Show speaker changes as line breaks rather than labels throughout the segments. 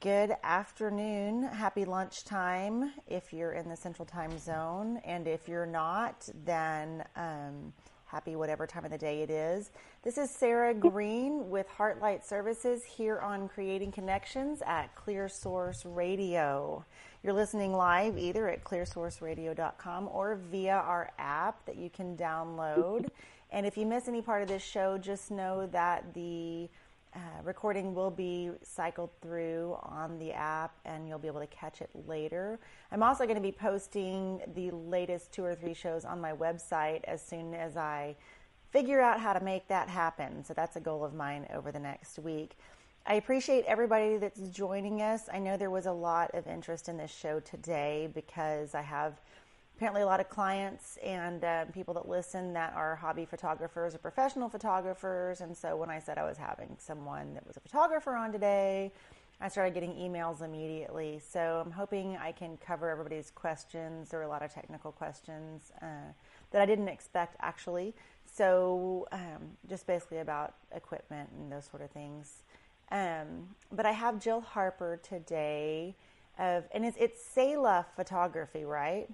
Good afternoon. Happy lunchtime if you're in the Central Time Zone. And if you're not, then happy whatever time of the day it is. This is Sarah Green with Heartlight Services here on Creating Connections at Clear Source Radio. You're listening live either at clearsourceradio.com or via our app that you can download. And if you miss any part of this show, just know that the recording will be cycled through on the app and you'll be able to catch it later. I'm also going to be posting the latest 2 or 3 shows on my website as soon as I figure out how to make that happen. So that's a goal of mine over the next week. I appreciate everybody that's joining us. I know there was a lot of interest in this show today because I have apparently a lot of clients and people that listen that are hobby photographers or professional photographers. And so when I said I was having someone that was a photographer on today, I started getting emails immediately. So I'm hoping I can cover everybody's questions. There were a lot of technical questions that I didn't expect, actually. So just basically about equipment and those sort of things. But I have Jill Harper today, and it's Selah Photography, right?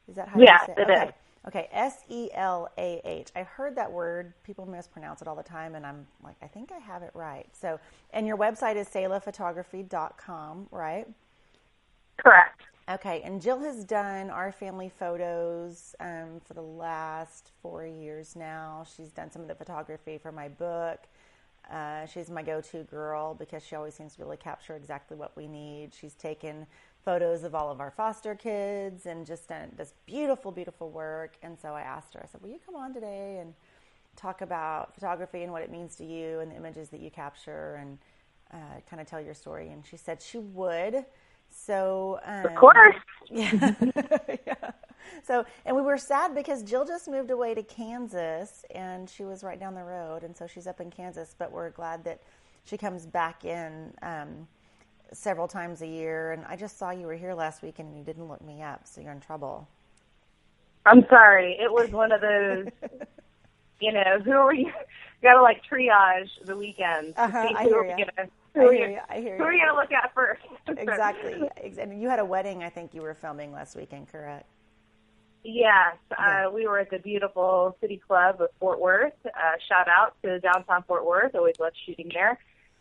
Is that how you say it?
It is.
Okay, Selah. I heard that word. People mispronounce it all the time, and I'm like, I think I have it right. So, and your website is selahphotography.com, right?
Correct.
Okay, and Jill has done our family photos for the last 4 years now. She's done some of the photography for my book. She's my go-to girl because she always seems to really capture exactly what we need. She's taken photos of all of our foster kids and just done this beautiful, beautiful work. And so I asked her, I said, will you come on today and talk about photography and what it means to you and the images that you capture and kind of tell your story? And she said she would. So,
of course.
Yeah. Yeah. So, and we were sad because Jill just moved away to Kansas and she was right down the road. And so she's up in Kansas, but we're glad that she comes back in several times a year. And I just saw you were here last week and you didn't look me up, so you're in trouble.
I'm sorry. It was one of those, who are you? You got to like triage the weekends.
I hear you.
Who are you going to look at first?
Exactly. And you had a wedding, I think you were filming last weekend, correct?
Yes. We were at the beautiful City Club of Fort Worth. Shout out to downtown Fort Worth. Always love shooting there.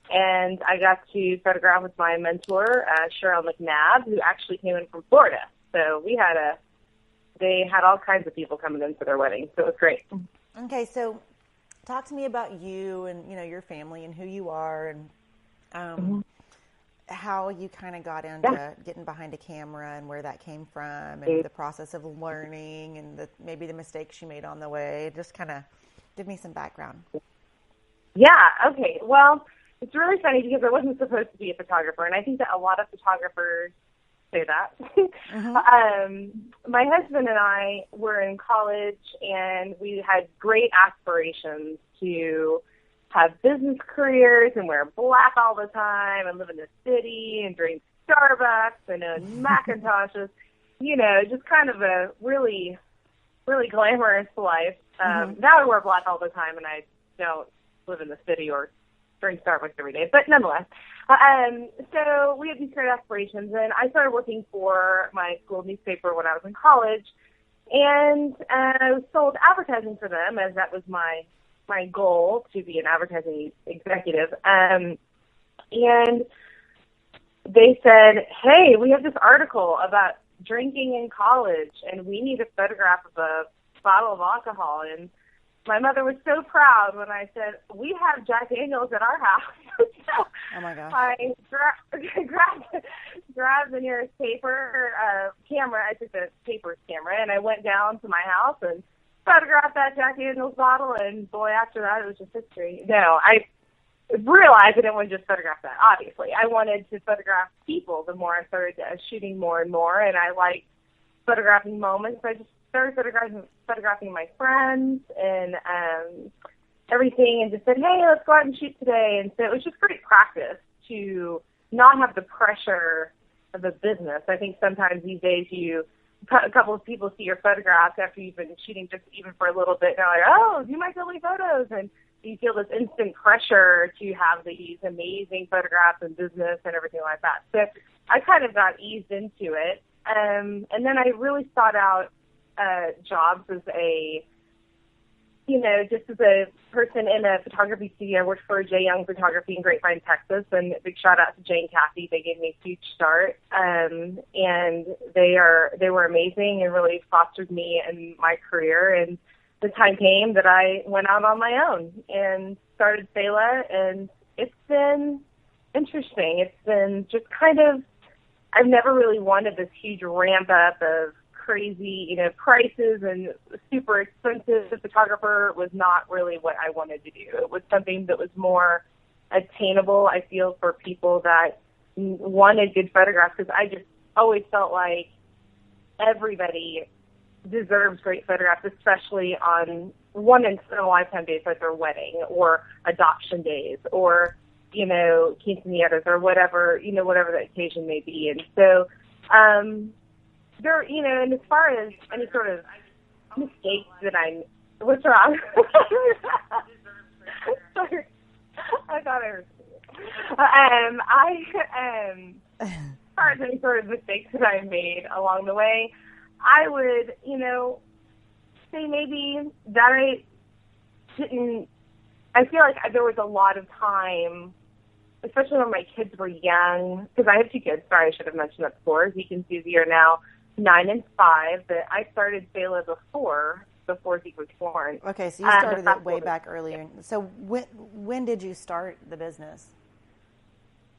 And I got to photograph with my mentor, Cheryl McNabb, who actually came in from Florida. So they had all kinds of people coming in for their wedding. So it was great.
Okay. So talk to me about you and, your family and who you are and how you kind of got into getting behind a camera and where that came from and the process of learning and maybe the mistakes you made on the way. Just kind of give me some background.
Yeah. Okay. Well, it's really funny because I wasn't supposed to be a photographer, and I think that a lot of photographers say that. My husband and I were in college, and we had great aspirations to have business careers and wear black all the time and live in the city and drink Starbucks and own Macintoshes, just kind of a really, really glamorous life. Now I wear black all the time, and I don't live in the city or drink Starbucks every day, but nonetheless. So we had these great aspirations, and I started working for my school newspaper when I was in college, and I sold advertising for them, as that was my goal, to be an advertising executive. And they said, hey, we have this article about drinking in college, and we need a photograph of a bottle of alcohol. And my mother was so proud when I said, we have Jack Daniels at our house. So
oh, my gosh.
I grabbed the nearest camera. I took the paper camera, and I went down to my house and photographed that Jack Daniels bottle, and boy, after that, it was just history. No, I realized I didn't want to just photograph that, obviously. I wanted to photograph people the more I started shooting more and more, and I liked photographing moments. I just started photographing my friends and everything, and just said, hey, let's go out and shoot today. And so it was just great practice to not have the pressure of the business. I think sometimes these days a couple of people see your photographs after you've been shooting just even for a little bit, and they're like, oh, do my silly photos. And you feel this instant pressure to have these amazing photographs and business and everything like that. So I kind of got eased into it. And then I really sought out jobs as a, just as a person in a photography studio. I worked for J. Young Photography in Grapevine, Texas, and big shout out to Jane Kathy. They gave me a huge start, and they were amazing and really fostered me in my career. And the time came that I went out on my own and started Selah, and it's been interesting. It's been just kind of, I've never really wanted this huge ramp up of crazy, prices, and super expensive. The photographer was not really what I wanted to do. It was something that was more attainable, I feel, for people that wanted good photographs, because I just always felt like everybody deserves great photographs, especially on one-in-a-lifetime days like their wedding or adoption days or, quinceañeras or whatever, whatever the occasion may be. And so, and as far as any sort of mistakes that what's wrong? Sorry. I thought I heard as far as any sort of mistakes that I made along the way, I would, say maybe that I feel like there was a lot of time, especially when my kids were young, because I have two kids. Sorry, I should have mentioned that before. As you can see, they are now 9 and 5, but I started Selah before Zeke was born.
Okay, so you started it way back earlier. So when did you start the business?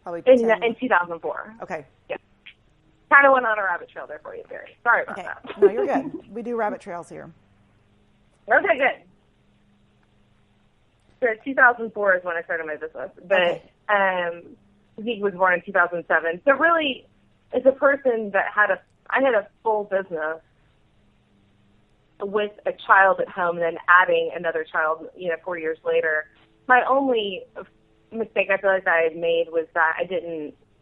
Probably
in 2004.
Okay.
Yeah. Kind of went on a rabbit trail there for you, Barry. Sorry about that.
No, you're good. We do rabbit trails here.
Okay, good. So 2004 is when I started my business, but Zeke was born in 2007. So really, as a person that I had a full business with a child at home, and then adding another child, 4 years later. My only mistake I feel like I had made was that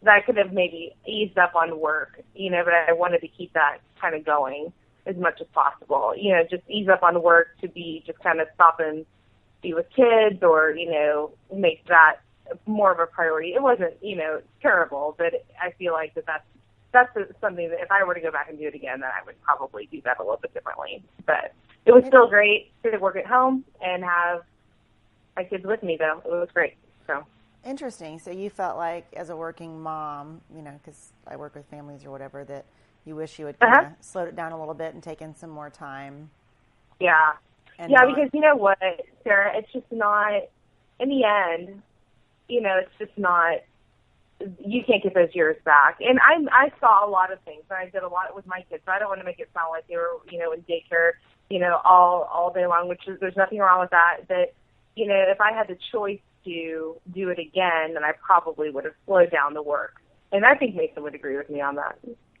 I could have maybe eased up on work, but I wanted to keep that kind of going as much as possible. Just ease up on work to be just kind of stop and be with kids or, make that more of a priority. It wasn't, terrible, but I feel like that's something that if I were to go back and do it again, then I would probably do that a little bit differently. But it was still great to work at home and have my kids with me, though. It was great. So
interesting. So you felt like as a working mom, because I work with families or whatever, that you wish you had kind of slowed it down a little bit and taken some more time.
Yeah. Because you know what, Sarah, it's just not, in the end, it's just not, you can't get those years back. And I saw a lot of things. I did a lot with my kids. So I don't want to make it sound like they were, in daycare, all day long, which is, there's nothing wrong with that. But, if I had the choice to do it again, then I probably would have slowed down the work. And I think Mason would agree with me on that.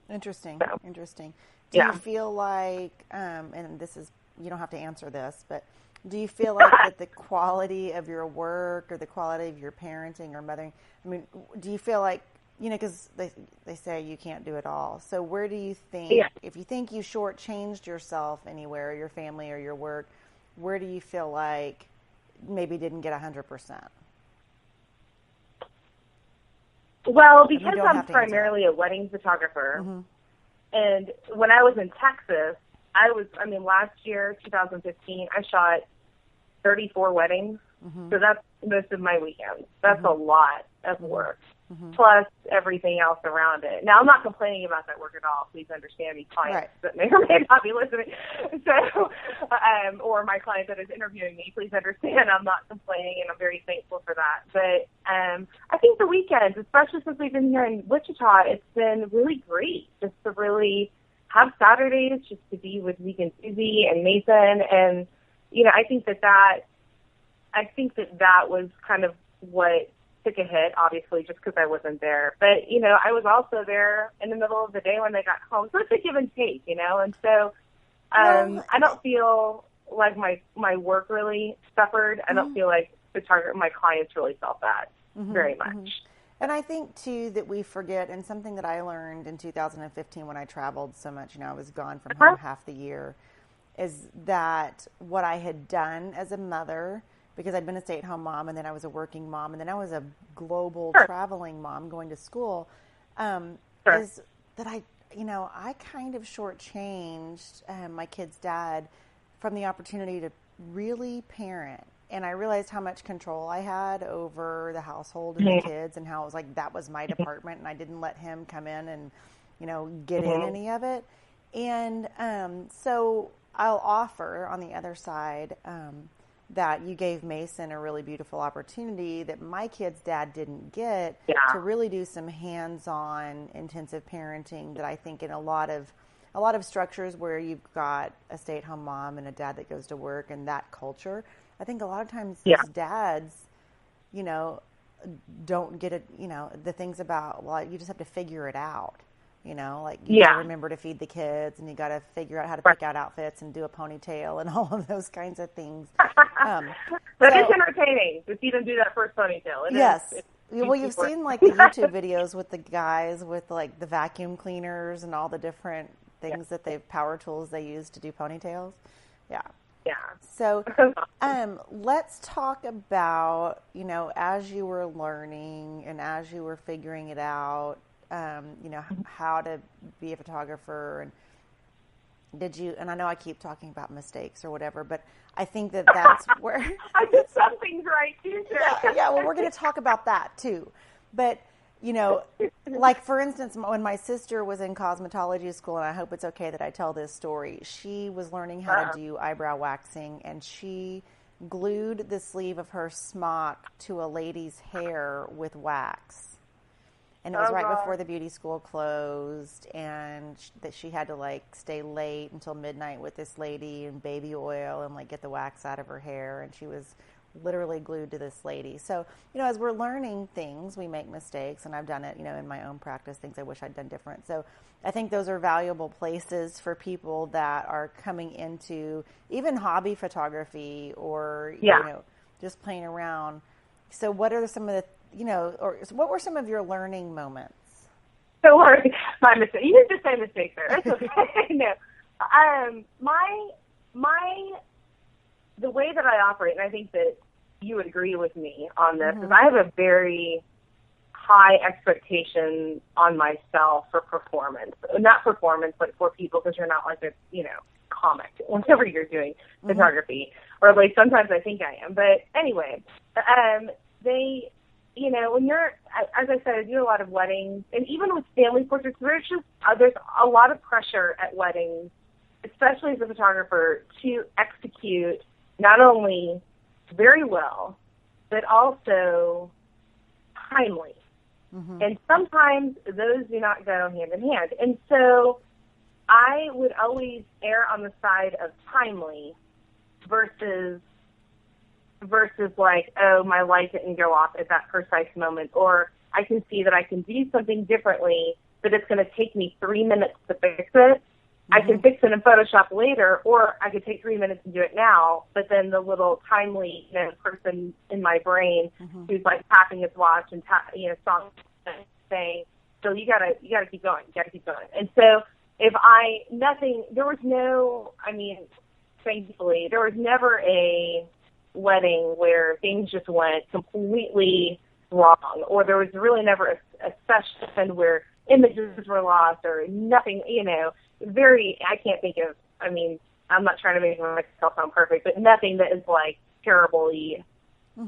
Interesting.
So,
Interesting. Do you feel like, and this is, you don't have to answer this, but do you feel like that the quality of your work or the quality of your parenting or mothering, do you feel like, because they say you can't do it all. So where do you think, if you think you shortchanged yourself anywhere, your family or your work, where do you feel like maybe didn't get 100%?
Well, because I'm primarily a wedding photographer, and when I was in Texas, last year, 2015, I shot 34 weddings. So that's most of my weekends. That's a lot of work, plus everything else around it. Now, I'm not complaining about that work at all. Please understand me, clients that may or may not be listening. So, or my client that is interviewing me, please understand I'm not complaining, and I'm very thankful for that. But I think the weekends, especially since we've been here in Wichita, it's been really great just to really have Saturdays just to be with Zeke and Susie and Mason. And, I think that was kind of what took a hit, obviously, just because I wasn't there. But, I was also there in the middle of the day when they got home. So it's a give and take, And so I don't feel like my work really suffered. I don't feel like my clients really felt that very much.
And I think, too, that we forget, and something that I learned in 2015 when I traveled so much, I was gone from home half the year, is that what I had done as a mother because I'd been a stay-at-home mom, and then I was a working mom, and then I was a global
Sure.
traveling mom going to school,
Sure.
is that I kind of shortchanged my kid's dad from the opportunity to really parent. And I realized how much control I had over the household and the kids, and how it was like that was my department, and I didn't let him come in and, get in any of it. And so I'll offer on the other side that you gave Mason a really beautiful opportunity that my kid's dad didn't get, to really do some hands-on intensive parenting that I think in a lot of structures where you've got a stay-at-home mom and a dad that goes to work and that culture, I think a lot of times these dads, don't get it, the things about, well, you just have to figure it out. Like you got to remember to feed the kids, and you got to figure out how to pick out outfits and do a ponytail and all of those kinds of things.
But it's entertaining to see them do that first ponytail.
Well, you've seen like the YouTube videos with the guys with like the vacuum cleaners and all the different things that power tools they use to do ponytails. Yeah.
Yeah.
So, let's talk about, as you were learning and as you were figuring it out, how to be a photographer, and and I know I keep talking about mistakes or whatever, but I think that's where
I did some things right too, Sarah.
Yeah, well, we're going to talk about that too. But, like for instance, when my sister was in cosmetology school, and I hope it's okay that I tell this story, she was learning how to do eyebrow waxing, and she glued the sleeve of her smock to a lady's hair with wax. And it was right before the beauty school closed, and that she had to like stay late until midnight with this lady and baby oil and like get the wax out of her hair. And she was literally glued to this lady. So, as we're learning things, we make mistakes, and I've done it, in my own practice, things I wish I'd done different. So I think those are valuable places for people that are coming into even hobby photography or, just playing around. So what are some of the what were some of your learning moments?
So, my mistake. You didn't just say mistakes there. That's okay. No. The way that I operate, and I think that you would agree with me on this, is I have a very high expectation on myself for performance. Not performance, but for people, because you're not like a, comic whenever you're doing photography. Or at least sometimes I think I am. But anyway, when you're, as I said, I do a lot of weddings, and even with family portraits, there's a lot of pressure at weddings, especially as a photographer, to execute not only very well, but also timely. And sometimes those do not go hand in hand. And so I would always err on the side of timely versus like, oh, my light didn't go off at that precise moment, or I can see that I can do something differently, but it's going to take me 3 minutes to fix it. I can fix it in Photoshop later, or I could take 3 minutes and do it now, but then the little timely person in my brain who's like tapping his watch and song saying, so you gotta keep going, And so thankfully, there was never a wedding where things just went completely wrong, or there was really never a session where images were lost or nothing, I can't think of, I'm not trying to make myself sound perfect, but nothing that is like terribly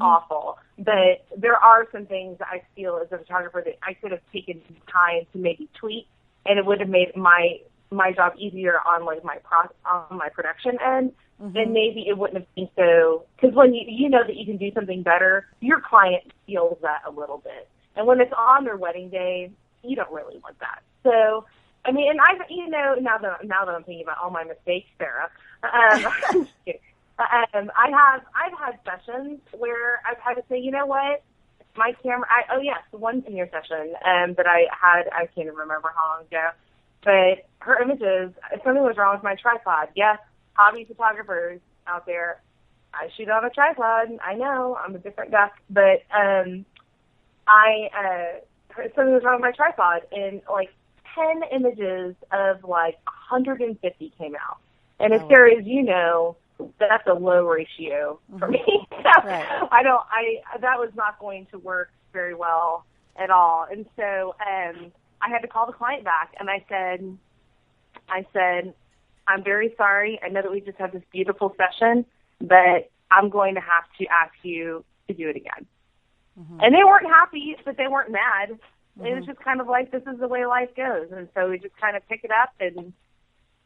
awful. But there are some things that I feel as a photographer that I could have taken time to maybe tweak, and it would have made my job easier on like on my production end. And maybe it wouldn't have been so, because when you know that you can do something better, your client feels that a little bit. And when it's on their wedding day, you don't really want that. So, and now that I'm thinking about all my mistakes, Sarah, I'm just kidding. I've had sessions where I've had to say, you know what, my camera, the one senior session that I had, I can't even remember how long ago, but her images, something was wrong with my tripod. Yes, hobby photographers out there, I shoot on a tripod. I know, I'm a different duck, but something was wrong with my tripod, and like 10 images of like 150 came out. And as Sarah, as you know, that's a low ratio for me.
Right.
That was not going to work very well at all. And so I had to call the client back, and I said, I'm very sorry. I know that we just had this beautiful session, but I'm going to have to ask you to do it again. And they weren't happy, but they weren't mad. It was just kind of like, this is the way life goes. And so we just kind of pick it up and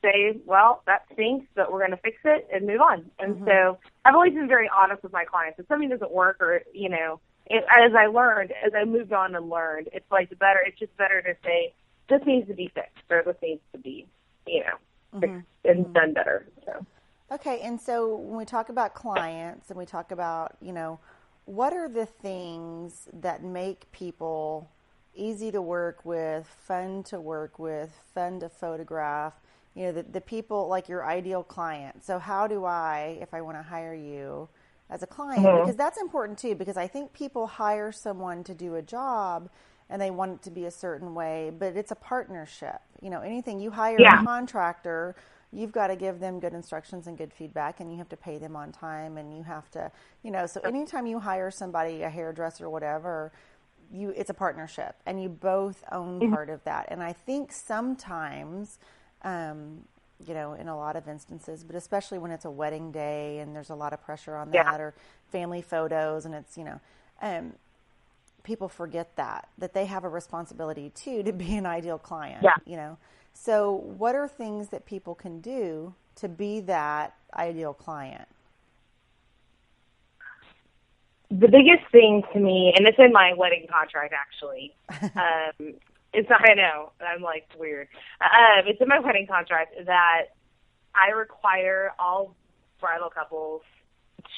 say, well, that stinks, but we're going to fix it and move on. And so I've always been very honest with my clients. If something doesn't work, or, as I moved on and learned, it's just better to say, this needs to be fixed, or this needs to be, fixed and done better. So.
Okay. And so when we talk about clients and we talk about, what are the things that make people easy to work with, fun to photograph, the people, like your ideal client. So how do I, if I want to hire you as a client, because that's important too, because I think people hire someone to do a job and they want it to be a certain way, but it's a partnership. Anything you hire a contractor, you've got to give them good instructions and good feedback, and you have to pay them on time, and you have to, so anytime you hire somebody, a hairdresser or whatever, it's a partnership, and you both own part of that. And I think sometimes, in a lot of instances, but especially when it's a wedding day and there's a lot of pressure on that, or family photos, and it's, people forget that they have a responsibility too to be an ideal client, So what are things that people can do to be that ideal client?
The biggest thing to me, and it's in my wedding contract actually, I know, I'm like weird. It's in my wedding contract that I require all bridal couples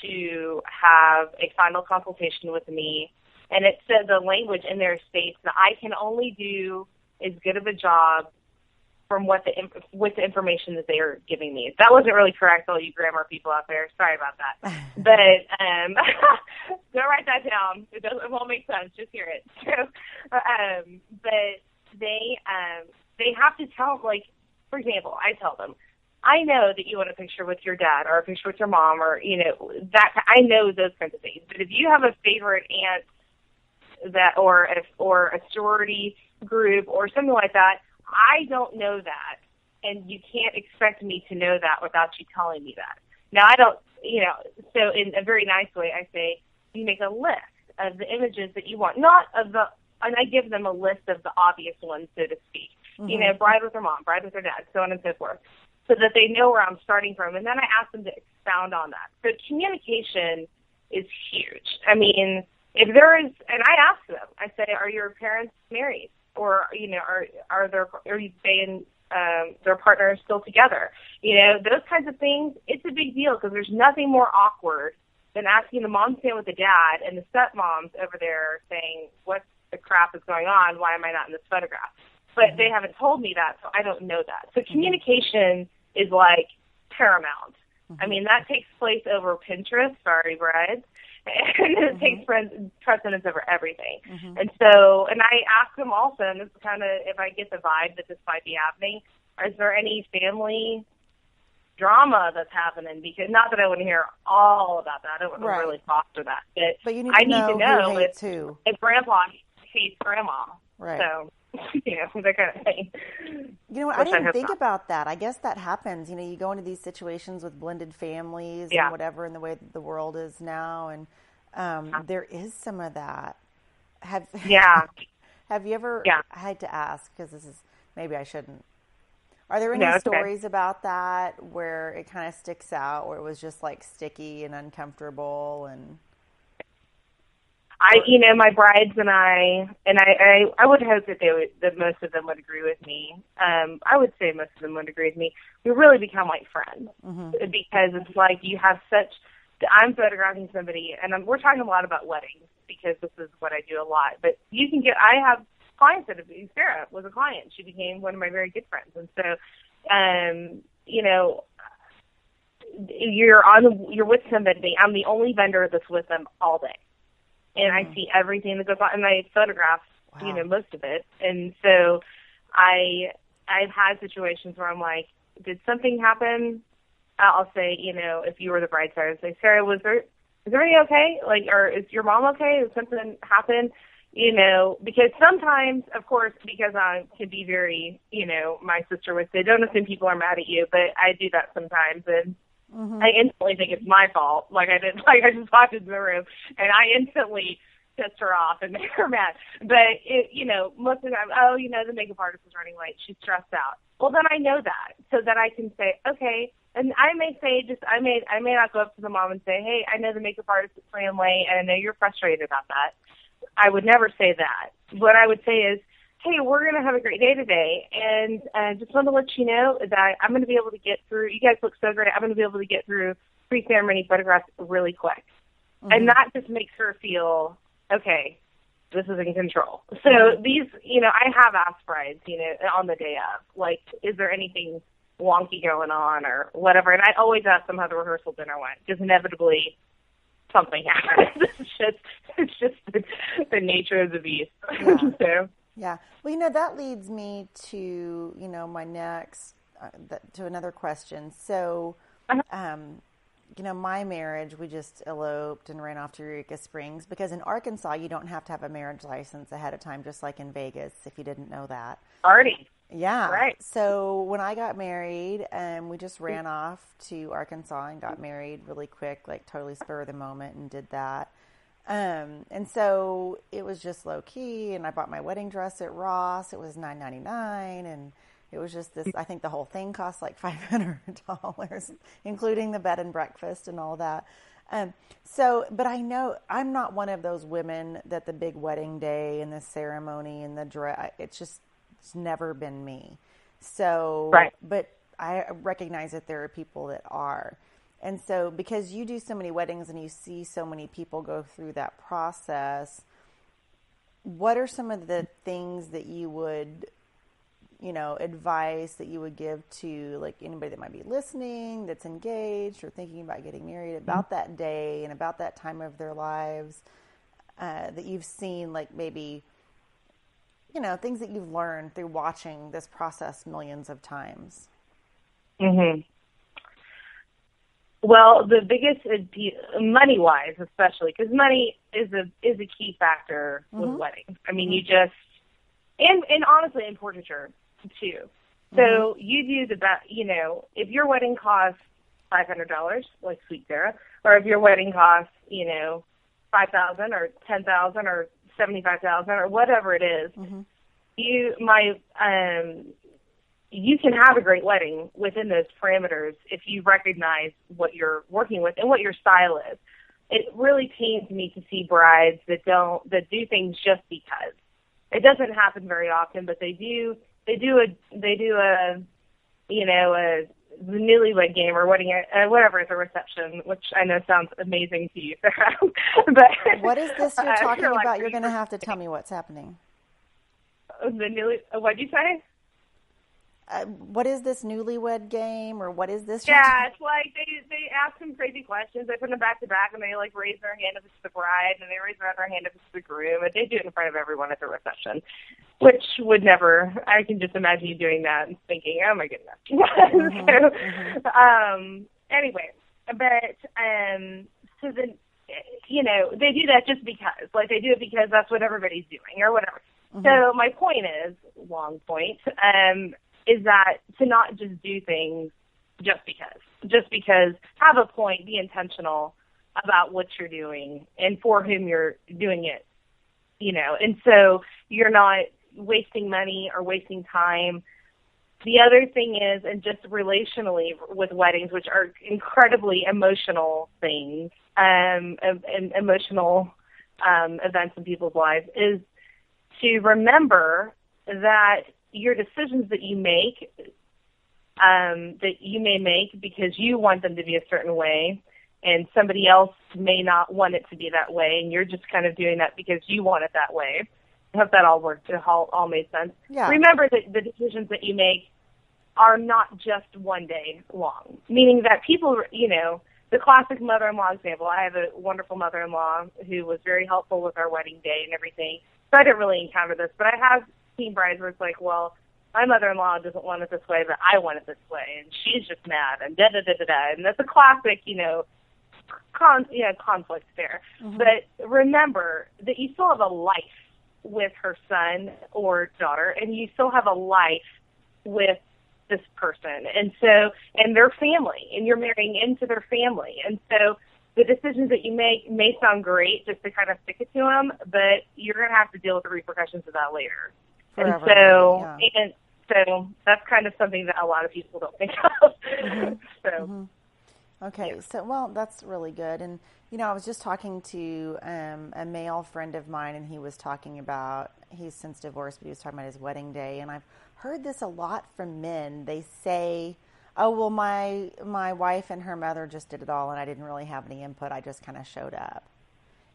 to have a final consultation with me, and it said the language in there states that I can only do as good of a job from with the information that they are giving me. That wasn't really correct, all you grammar people out there. Sorry about that. But don't write that down. It won't make sense. Just hear it. So, but they have to tell, like, for example, I tell them, I know that you want a picture with your dad or a picture with your mom, or that. I know those kinds of things. But if you have a favorite aunt that, or a sorority group or something like that, I don't know that, and you can't expect me to know that without you telling me that. Now, I don't, so in a very nice way, I say, you make a list of the images that you want, and I give them a list of the obvious ones, so to speak. Bride with her mom, bride with her dad, so on and so forth, so that they know where I'm starting from, and then I ask them to expound on that. So communication is huge. I mean, if there is, and I ask them, I say, are your parents married? Or, are they and their partner still together? Those kinds of things, it's a big deal, because there's nothing more awkward than asking the mom to stand with the dad and the stepmom's over there saying, what the crap is going on? Why am I not in this photograph? But they haven't told me that, so I don't know that. So communication is like paramount. I mean, that takes place over Pinterest, sorry, brides. And it takes precedence over everything. And so, and I ask them also, and this is kind of, if I get the vibe that this might be happening, is there any family drama that's happening? Because, not that I want to hear all about that. I don't want to really foster that. But
you need
I
to
need
know
to know if grandpa hates grandma.
Right.
So, that kind of thing.
I didn't think about that. I guess that happens. You go into these situations with blended families and whatever, in the way that the world is now, and there is some of that. Have you ever, I had to ask, because this is, maybe I shouldn't. Are there any stories about that where it kind of sticks out, where it was just like sticky and uncomfortable? And
my brides and I would hope that most of them would agree with me. I would say most of them would agree with me. We really become like friends, because it's like you have I'm photographing somebody, and we're talking a lot about weddings, because this is what I do a lot. But I have clients that Sarah was a client. She became one of my very good friends. And so, you're with somebody. I'm the only vendor that's with them all day. And I see everything that goes on, and I photograph, most of it. And so I've had situations where I'm like, did something happen I'll say, if you were the bride side, I'd say, Sarah, is everything okay? Like, or is your mom okay? Did something happen? Because sometimes, of course, because I can be very, my sister would say, don't assume people are mad at you, but I do that sometimes, and I instantly think it's my fault. Like I just walked into the room, and I instantly pissed her off and made her mad. But most of the time, the makeup artist is running late. She's stressed out. Well, then I know that, so that I can say, okay. And I may say, I may not go up to the mom and say, hey, I know the makeup artist is running late, and I know you're frustrated about that. I would never say that. What I would say is, hey, we're going to have a great day today, and just want to let you know that I'm going to be able to get through. You guys look so great. I'm going to be able to get through pre-ceremony photographs really quick. And that just makes her feel, okay, this is in control. So these, I have asked brides, on the day of, like, is there anything wonky going on or whatever? And I always ask them how the rehearsal dinner went, because inevitably something happens. It's just the nature of the beast.
Yeah.
So.
Yeah. Well, that leads me to, my next, to another question. So, my marriage, we just eloped and ran off to Eureka Springs, because in Arkansas, you don't have to have a marriage license ahead of time, just like in Vegas, if you didn't know that.
Already.
Yeah.
Right.
So when I got married, we just ran off to Arkansas and got married really quick, like totally spur of the moment, and did that. And so it was just low key, and I bought my wedding dress at Ross. It was $9.99, and it was just this, I think the whole thing cost like $500, including the bed and breakfast and all that. But I know I'm not one of those women that the big wedding day and the ceremony and the dress, it's never been me. So,
right.
But I recognize that there are people that are. And so because you do so many weddings and you see so many people go through that process, what are some of the things that you would, advice that you would give to like anybody that might be listening, that's engaged or thinking about getting married, about that day and about that time of their lives, that you've seen, like maybe, things that you've learned through watching this process millions of times?
Mm-hmm. Well, the biggest, money-wise especially, because money is a key factor with weddings. I mean, you just, and honestly in portraiture too. So you do the best, if your wedding costs $500, like Sweet Sarah, or if your wedding costs, $5,000 or $10,000 or $75,000 or whatever it is, you can have a great wedding within those parameters if you recognize what you're working with and what your style is. It really pains me to see brides that do things just because. It doesn't happen very often, but they do the newlywed game or wedding, whatever, at the reception, which I know sounds amazing to you, Sarah. But
what is this you're talking about?
Like,
you're going to have to tell me what's happening.
What'd you say?
What is this newlywed game, or what is this?
Yeah, it's like they ask some crazy questions. They put them back to back, and they like raise their hand if it's the bride, and they raise their other hand if it's the groom, and they do it in front of everyone at the reception, which would never. I can just imagine you doing that and thinking, "Oh my goodness." Anyway, but so then they do that just because, like they do it because that's what everybody's doing or whatever. So my point is, long point. Is that to not just do things just because, have a point, be intentional about what you're doing and for whom you're doing it, and so you're not wasting money or wasting time. The other thing is, and just relationally with weddings, which are incredibly emotional things, emotional events in people's lives, is to remember that your decisions that you make, that you may make because you want them to be a certain way, and somebody else may not want it to be that way, and you're just kind of doing that because you want it that way. I hope that all worked, all made sense. Yeah. Remember that the decisions that you make are not just one day long, meaning that people, the classic mother-in-law example, I have a wonderful mother-in-law who was very helpful with our wedding day and everything, so I didn't really encounter this, but I have seen brides where it's like, well, my mother-in-law doesn't want it this way, but I want it this way, and she's just mad, and da-da-da-da-da. And that's a classic, conflict there. Mm-hmm. But remember that you still have a life with her son or daughter, and you still have a life with this person, and their family, and you're marrying into their family. And so the decisions that you make may sound great just to kind of stick it to them, but you're going to have to deal with the repercussions of that later. Forever, and so that's kind of something that a lot of people don't think of. Mm-hmm. So.
Mm-hmm. Okay, yeah. So, well, that's really good. And, I was just talking to a male friend of mine, and he was talking about, he's since divorced, but he was talking about his wedding day. And I've heard this a lot from men. They say, oh, well, my wife and her mother just did it all, and I didn't really have any input. I just kind of showed up.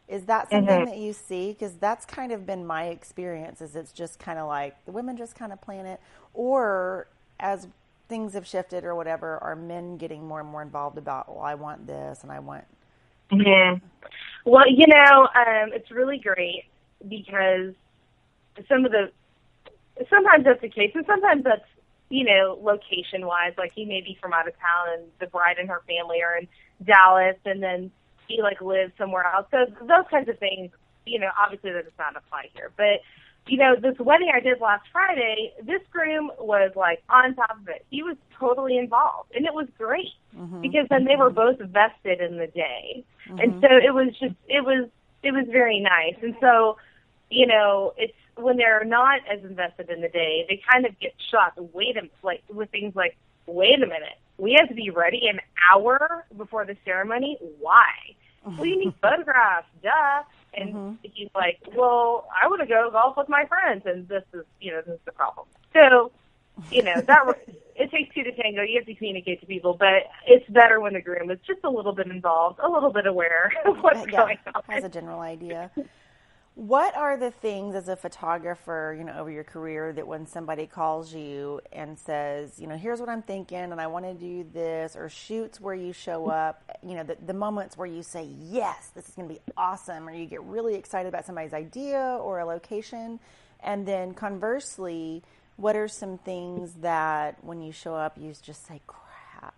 Is that something mm-hmm. that you see? Because that's kind of been my experience, is it's just kind of like the women just kind of plan it. Or as things have shifted or whatever, are men getting more and more involved about, well, I want this and I want...
Mm-hmm. Well, it's really great because sometimes that's the case, and sometimes that's, location-wise, like he may be from out of town and the bride and her family are in Dallas, and then he, lives somewhere else. So those kinds of things, obviously that does not apply here. But, this wedding I did last Friday, this groom was, on top of it. He was totally involved, and it was great mm-hmm. because then they were both vested in the day. Mm-hmm. And so it was very nice. And so, it's when they're not as invested in the day, they kind of get shocked. With things like, wait a minute, we have to be ready an hour before the ceremony? Why? Mm-hmm. Well, you need photographs, duh. And mm-hmm. he's like, well, I want to go golf with my friends, and this is the problem. So, it takes two to tango. You have to communicate to people, but it's better when the groom is just a little bit involved, a little bit aware of what's going on.
Has a general idea. What are the things as a photographer, over your career, that when somebody calls you and says, here's what I'm thinking and I want to do this, or shoots where you show up, the moments where you say, yes, this is going to be awesome, or you get really excited about somebody's idea or a location, and then conversely, what are some things that when you show up, you just say, crap,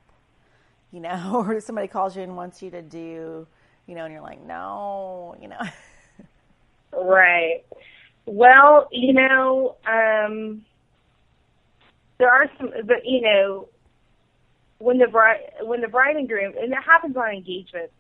or somebody calls you and wants you to do, and you're like, no,
Right. Well, there are some, but when the bride and groom, and it happens on engagement,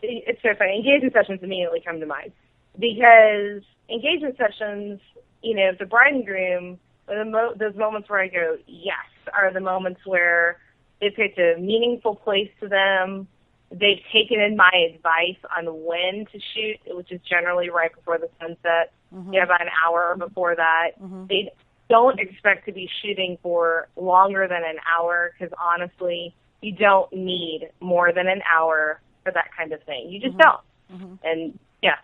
it's so funny. Engagement sessions immediately come to mind because engagement sessions, the bride and groom, those moments where I go, yes, are the moments where they picked a meaningful place to them. They've taken in my advice on when to shoot, which is generally right before the sunset, mm-hmm. About an hour before that. Mm-hmm. They don't expect to be shooting for longer than an hour because, honestly, you don't need more than an hour for that kind of thing. You just mm-hmm. don't. Mm-hmm. And, yes,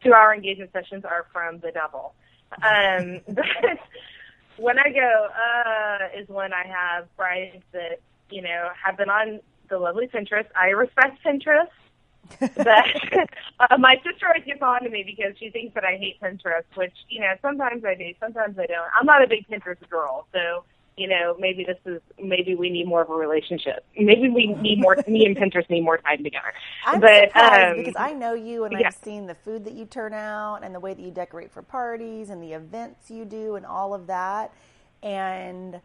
2-hour engagement sessions are from the devil. But when I go, is when I have brides that, have been on the lovely Pinterest. I respect Pinterest, but my sister always gets on to me because she thinks that I hate Pinterest, which, sometimes I do, sometimes I don't. I'm not a big Pinterest girl, so, maybe we need more of a relationship. Maybe we need more, me and Pinterest need more time together.
I'm surprised because I know you and I've seen the food that you turn out and the way that you decorate for parties and the events you do and all of that, and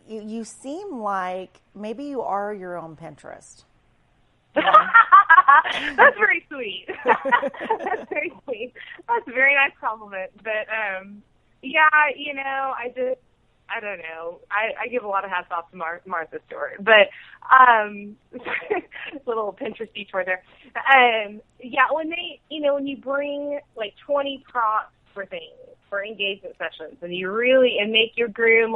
you seem like maybe you are your own Pinterest.
That's very sweet. That's very sweet. That's a very nice compliment. But, I don't know. I give a lot of hats off to Martha Stewart. But, little Pinterest detour there. When you bring 20 props for things, for engagement sessions, and you really, and make your groom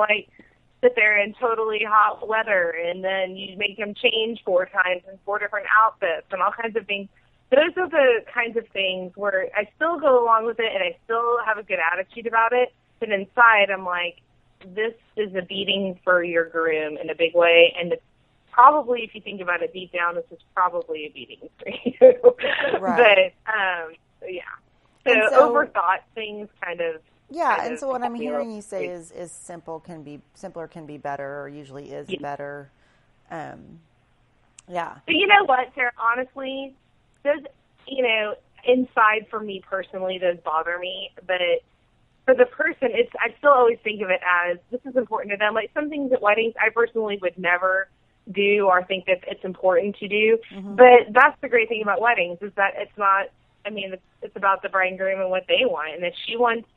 sit there in totally hot weather, and then you make them change 4 times in 4 different outfits and all kinds of things. Those are the kinds of things where I still go along with it and I still have a good attitude about it, but inside I'm like, this is a beating for your groom in a big way, and it's probably, if you think about it deep down, this is probably a beating for you. Right. But, So overthought things kind of
Yeah,
kind
and
of
so what I'm
feel.
hearing you say is simpler can be better, or usually is
Yeah.
better. Um, yeah.
But you know what, Sarah? Honestly, those, inside for me personally, those bother me. But for the person, I still always think of it as this is important to them. Like some things at weddings, I personally would never do or think that it's important to do.
Mm-hmm.
But that's the great thing about weddings is that it's not. I mean, it's about the bride and groom and what they want. And if she wants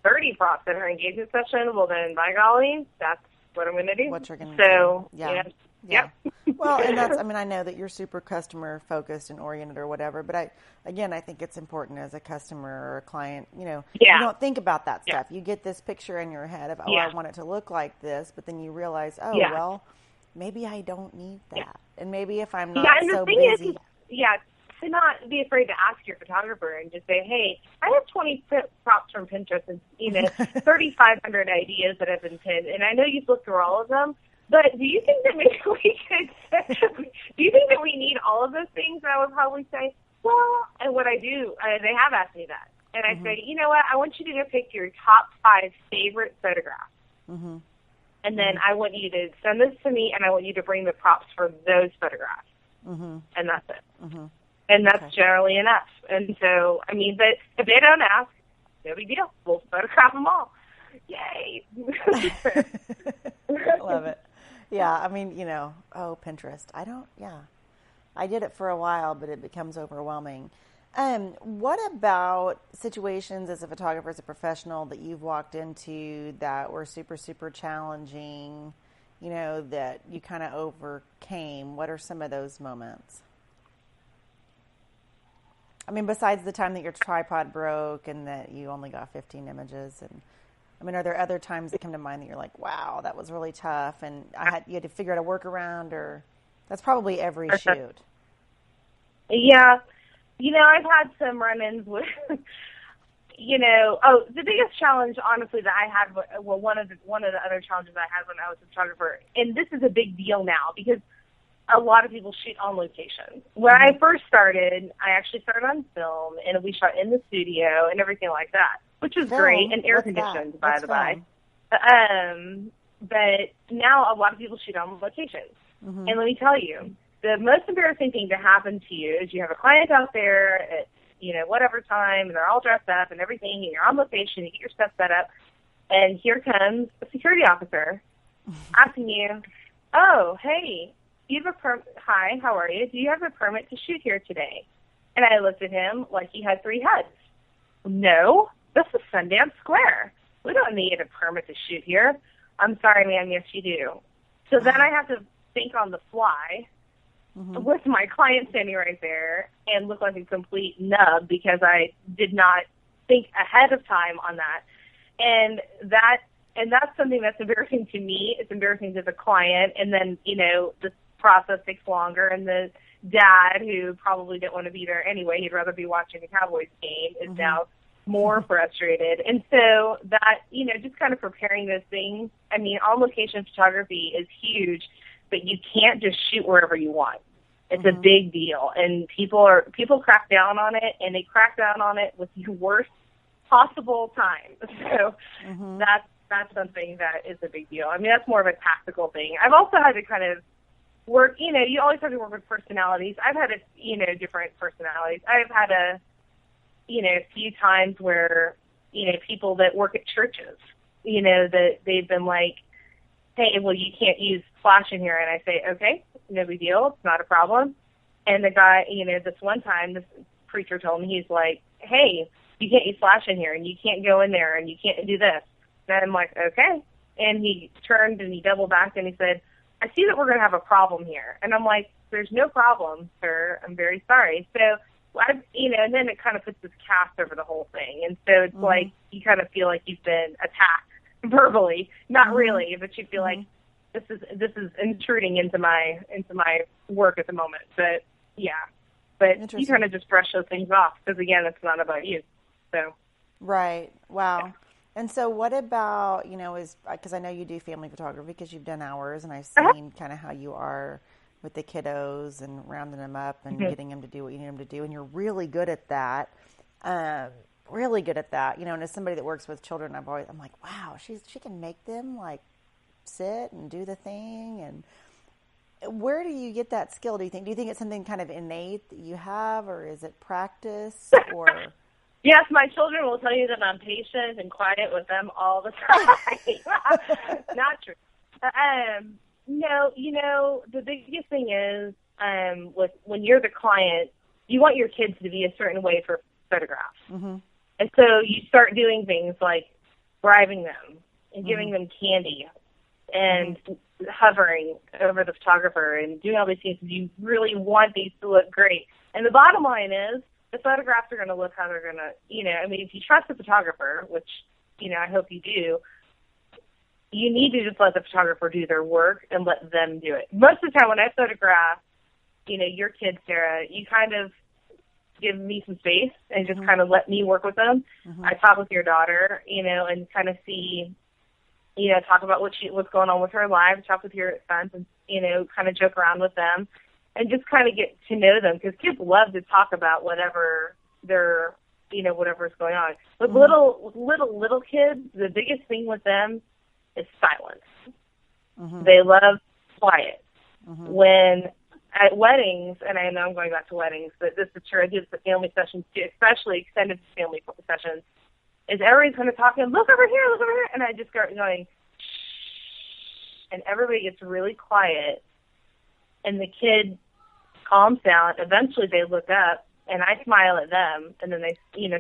30 props in her engagement session, well then, by golly, that's what I'm going to do.
What you're going to
do.
Yeah.
Yep.
Well, and I know that you're super customer focused and oriented or whatever, but I think it's important as a customer or a client, you don't think about that stuff. You get this picture in your head of, I want it to look like this, but then you realize, well, maybe I don't need that. Yeah. And maybe if I'm not
and
so
the thing
busy.
To not be afraid to ask your photographer and just say, hey, I have 20 props from Pinterest and, 3,500 ideas that have been pinned, and I know you've looked through all of them, but do you think that maybe we could, do you think that we need all of those things? And I would probably say, well, and what I do, they have asked me that. And I say, you know what, I want you to go pick your top 5 favorite photographs. Mm-hmm. And then I want you to send this to me, and I want you to bring the props for those photographs. Mm-hmm. And that's it. Mm-hmm. And that's generally enough. And so, I mean, but if they don't ask, no big deal. We'll photograph them all. Yay.
Love it. Yeah, I mean, Pinterest. I did it for a while, but it becomes overwhelming. What about situations as a photographer, as a professional that you've walked into that were super, super challenging, that you kind of overcame? What are some of those moments? I mean, besides the time that your tripod broke and that you only got 15 images, and I mean, are there other times that come to mind that you're like, wow, that was really tough, and you had to figure out a workaround, or that's probably every shoot?
Yeah. I've had some run-ins with, the biggest challenge, honestly, that I had, well, one of the other challenges I had when I was a photographer, and this is a big deal now because a lot of people shoot on location. When I first started, I actually started on film, and we shot in the studio and everything like that, which was great and air-conditioned, by the by. But now a lot of people shoot on location. Mm-hmm. And let me tell you, the most embarrassing thing to happen to you is you have a client out there at, whatever time, and they're all dressed up and everything, and you're on location, you get your stuff set up, and here comes a security officer asking you, oh, hey, you have hi, how are you? Do you have a permit to shoot here today? And I looked at him like he had 3 heads. No, this is Sundance Square. We don't need a permit to shoot here. I'm sorry, ma'am. Yes, you do. So then I have to think on the fly with my client standing right there and look like a complete nub because I did not think ahead of time on that. And that's something that's embarrassing to me. It's embarrassing to the client. And then, the process takes longer, and the dad, who probably didn't want to be there anyway, he'd rather be watching the Cowboys game, is now more frustrated. And so that, just kind of preparing those things. I mean, on-location photography is huge, but you can't just shoot wherever you want. It's a big deal, and people crack down on it, and they crack down on it with the worst possible time. So that's something that is a big deal. I mean, that's more of a tactical thing. I've also had to kind of work, you always have to work with personalities. I've had different personalities. I've had a few times where, people that work at churches, that they've been like, hey, well, you can't use flash in here. And I say, okay, no big deal. It's not a problem. And the guy, this one time, this preacher told me, he's like, hey, you can't use flash in here, and you can't go in there, and you can't do this. And I'm like, okay. And he turned and he doubled back and he said, I see that we're going to have a problem here. And I'm like, there's no problem, sir. I'm very sorry. So, and then it kind of puts this cast over the whole thing. And so it's like you kind of feel like you've been attacked verbally. Not really, but you feel like this is intruding into my work at the moment. But, yeah. But you kind of just brush those things off because, again, it's not about you. So.
Right. Wow. Yeah. And so what about, because I know you do family photography because you've done hours, and I've seen kind of how you are with the kiddos and rounding them up and getting them to do what you need them to do, and you're really good at that. really good at that. And as somebody that works with children, I'm like, wow, she can make them like sit and do the thing. And where do you get that skill? Do you think it's something kind of innate that you have, or is it practice, or?
Yes, my children will tell you that I'm patient and quiet with them all the time. Not true. No, the biggest thing is when you're the client, you want your kids to be a certain way for photographs. Mm-hmm. And so you start doing things like bribing them and giving them candy and hovering over the photographer and doing all these things. You really want these to look great. And the bottom line is the photographs are going to look how they're going to, if you trust the photographer, which, I hope you do, you need to just let the photographer do their work and let them do it. Most of the time when I photograph, your kids, Sarah, you kind of give me some space and just kind of let me work with them. I talk with your daughter, and kind of see, talk about what's going on with her life, talk with your sons and, kind of joke around with them and just kind of get to know them, because kids love to talk about whatever they're, whatever's going on. But little kids, the biggest thing with them is silence. They love quiet. When at weddings, and I know I'm going back to weddings, but this is true, I do the family sessions too, especially extended family sessions, is everybody's going to talk and look over here, and I just start going, shh, and everybody gets really quiet, and the kid calms down. Eventually they look up, and I smile at them, and then they,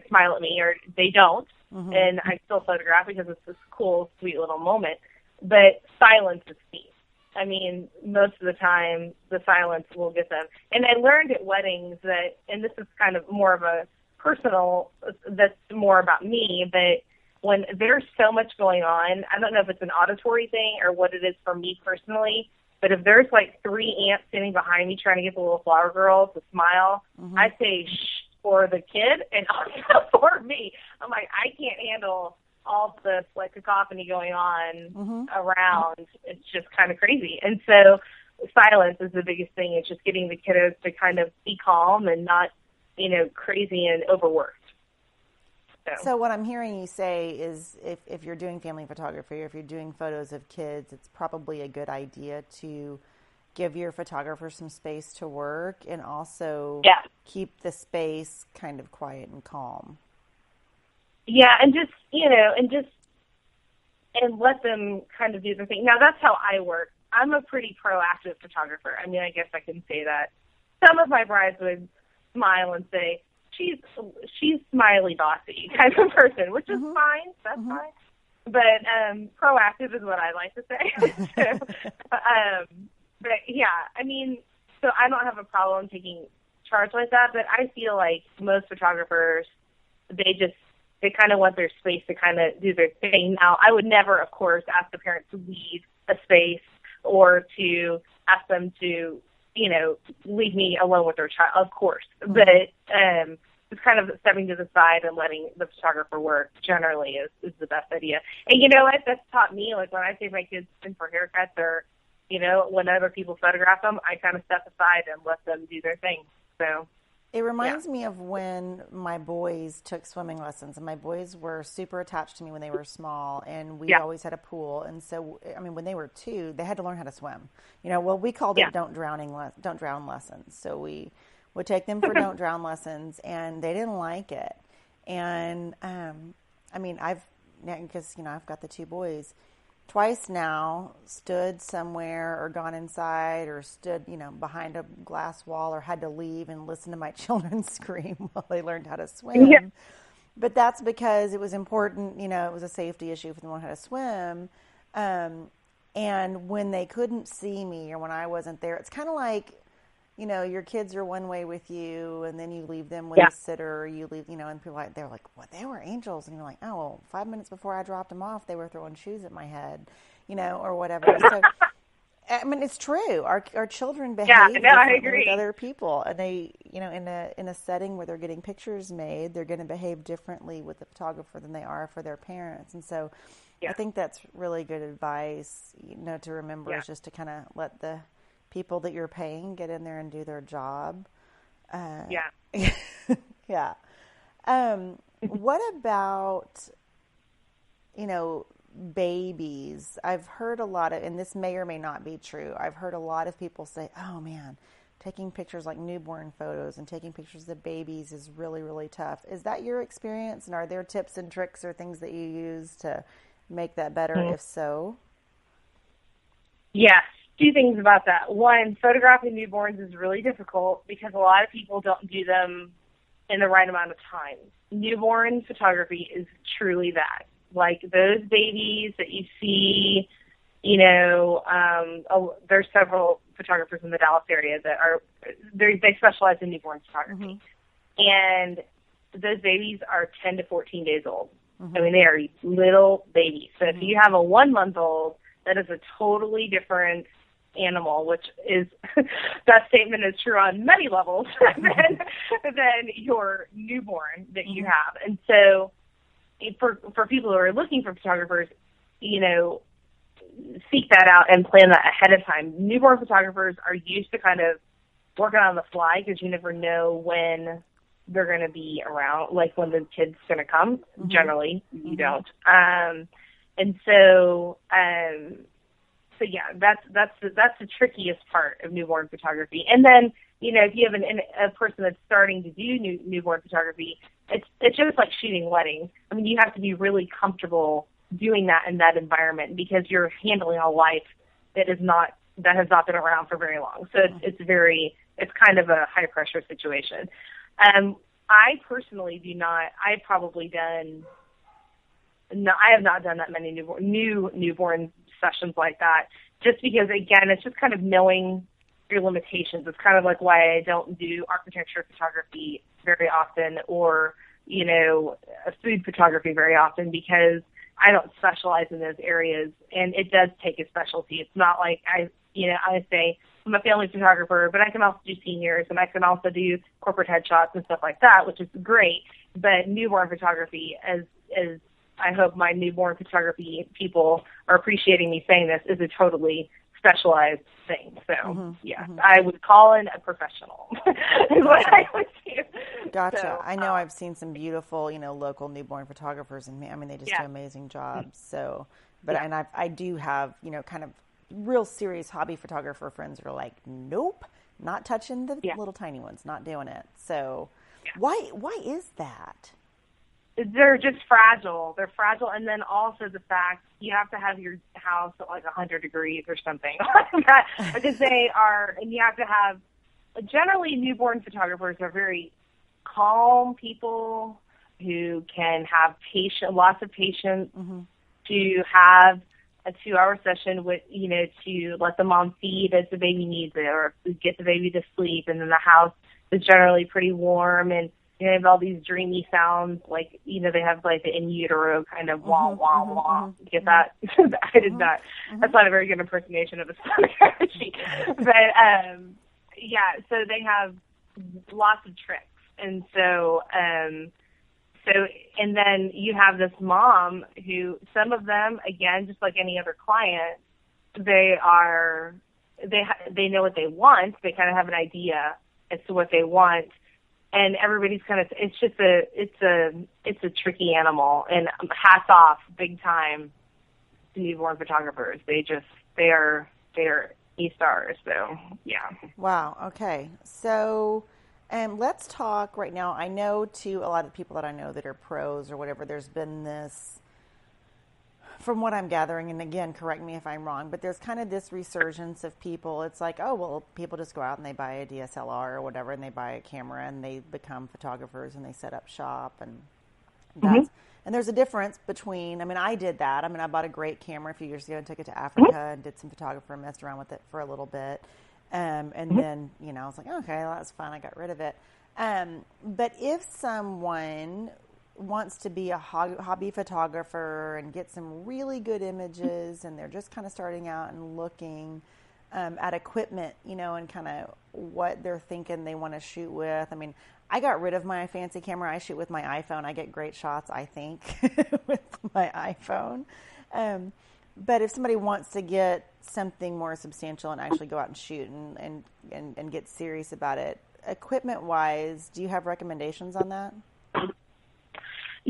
smile at me, or they don't, and I still photograph because it's this cool, sweet little moment. But silence is key. I mean, most of the time, the silence will get them. And I learned at weddings that, and this is kind of more of a personal, that's more about me, but when there's so much going on, I don't know if it's an auditory thing or what it is for me personally, but if there's like 3 ants sitting behind me trying to get the little flower girl to smile, I say shh for the kid and also for me. I'm like, I can't handle all this like cacophony going on around. It's just kind of crazy. And so silence is the biggest thing. It's just getting the kiddos to kind of be calm and not, crazy and overworked.
So what I'm hearing you say is if you're doing family photography or if you're doing photos of kids, it's probably a good idea to give your photographer some space to work and also keep the space kind of quiet and calm.
Yeah, and just, and let them kind of do the thing. Now, that's how I work. I'm a pretty proactive photographer. I mean, I guess I can say that. Some of my brides would smile and say, she's smiley bossy kind of person, which is fine. That's fine. But proactive is what I like to say. But, yeah, I mean, so I don't have a problem taking charge like that, but I feel like most photographers, they kind of want their space to kind of do their thing. Now, I would never, of course, ask the parents to leave a space or to ask them to, leave me alone with their child, of course. But just kind of stepping to the side and letting the photographer work generally is the best idea. And you know what? That's taught me, like when I take my kids in for haircuts or, when other people photograph them, I kind of step aside and let them do their thing. So
it reminds me of when my boys took swimming lessons, and my boys were super attached to me when they were small, and we always had a pool. And so, I mean, when they were 2, they had to learn how to swim. We called it don't drown lessons. So we would take them for don't drown lessons, and they didn't like it. And because I've got the 2 boys. Twice now stood somewhere or gone inside or stood, behind a glass wall or had to leave and listen to my children scream while they learned how to swim. Yeah. But that's because it was important, it was a safety issue for them to learn how to swim. And when they couldn't see me or when I wasn't there, it's kind of like, your kids are one way with you and then you leave them with a sitter or you leave, and people they're like, what, they were angels. And you're like, oh, well, 5 minutes before I dropped them off, they were throwing shoes at my head, or whatever. So, I mean, it's true. Our children behave differently with other people. And they, in a setting where they're getting pictures made, they're going to behave differently with the photographer than they are for their parents. And so I think that's really good advice, to remember is just to kind of let the people that you're paying get in there and do their job. Yeah. What about, babies? I've heard a lot of, and this may or may not be true. I've heard a lot of people say, oh man, taking pictures like newborn photos and taking pictures of babies is really, really tough. Is that your experience? And are there tips and tricks or things that you use to make that better? If so?
Yes. Two things about that. One, photographing newborns is really difficult because a lot of people don't do them in the right amount of time. Newborn photography is truly that. Like those babies that you see, there's several photographers in the Dallas area that they specialize in newborn photography. And those babies are 10 to 14 days old. I mean, they are little babies. So if you have a 1-month-old, that is a totally different animal, which is, that statement is true on many levels than your newborn that you have. And so for people who are looking for photographers, seek that out and plan that ahead of time. Newborn photographers are used to kind of working on the fly because you never know when they're going to be around, like when the kid's going to come. Generally, you don't. And so yeah, that's the trickiest part of newborn photography. And then, if you have a person that's starting to do newborn photography, it's just like shooting weddings. I mean, you have to be really comfortable doing that in that environment because you're handling a life that has not been around for very long. So it's kind of a high pressure situation. I personally do not. I have not done that many newborn sessions like that, just because, again, it's just kind of knowing your limitations. It's kind of like why I don't do architecture photography very often or, food photography very often, because I don't specialize in those areas, and it does take a specialty. It's not like I say I'm a family photographer, but I can also do seniors, and I can also do corporate headshots and stuff like that, which is great. But newborn photography, as I hope my newborn photography people are appreciating me saying this, is a totally specialized thing. So, I would call in a professional is what I would do.
Gotcha.
So,
I know I've seen some beautiful, local newborn photographers, and I mean, they just do amazing jobs. So, and I do have, kind of real serious hobby photographer friends who are like, nope, not touching the little tiny ones, not doing it. So why is that?
They're just fragile. They're fragile. And then also the fact you have to have your house at like 100 degrees or something like that, because they are, and you have to have, generally newborn photographers are very calm people who can have lots of patience to have a 2-hour session with, to let the mom feed as the baby needs it or get the baby to sleep. And then the house is generally pretty warm, and they have all these dreamy sounds, like, they have like the in utero kind of wah, wah, wah. Get that? I did not. That's not a very good impersonation of a strategy. But, so they have lots of tricks. And so, and then you have this mom who, some of them, again, just like any other client, they know what they want. They kind of have an idea as to what they want. And everybody's kind of, it's a tricky animal, and hats off big time to newborn photographers. They are E-stars. So, yeah.
Wow. Okay. So, let's talk right now. I know to a lot of people that I know that are pros or whatever, there's been this, from what I'm gathering, and again, correct me if I'm wrong, but there's kind of this resurgence of people. It's like, oh, well, people just go out and they buy a DSLR or whatever, and they buy a camera, and they become photographers, and they set up shop, and that's, and there's a difference between, I mean, I did that. I mean, I bought a great camera a few years ago and took it to Africa and did some photography and messed around with it for a little bit. And then, I was like, okay, well, that's fine. I got rid of it. But if someone wants to be a hobby photographer and get some really good images, and they're just kind of starting out and looking at equipment, and kind of what they're thinking they want to shoot with. I mean, I got rid of my fancy camera. I shoot with my iPhone. I get great shots, I think, with my iPhone. But if somebody wants to get something more substantial and actually go out and shoot and get serious about it, equipment-wise, do you have recommendations on that?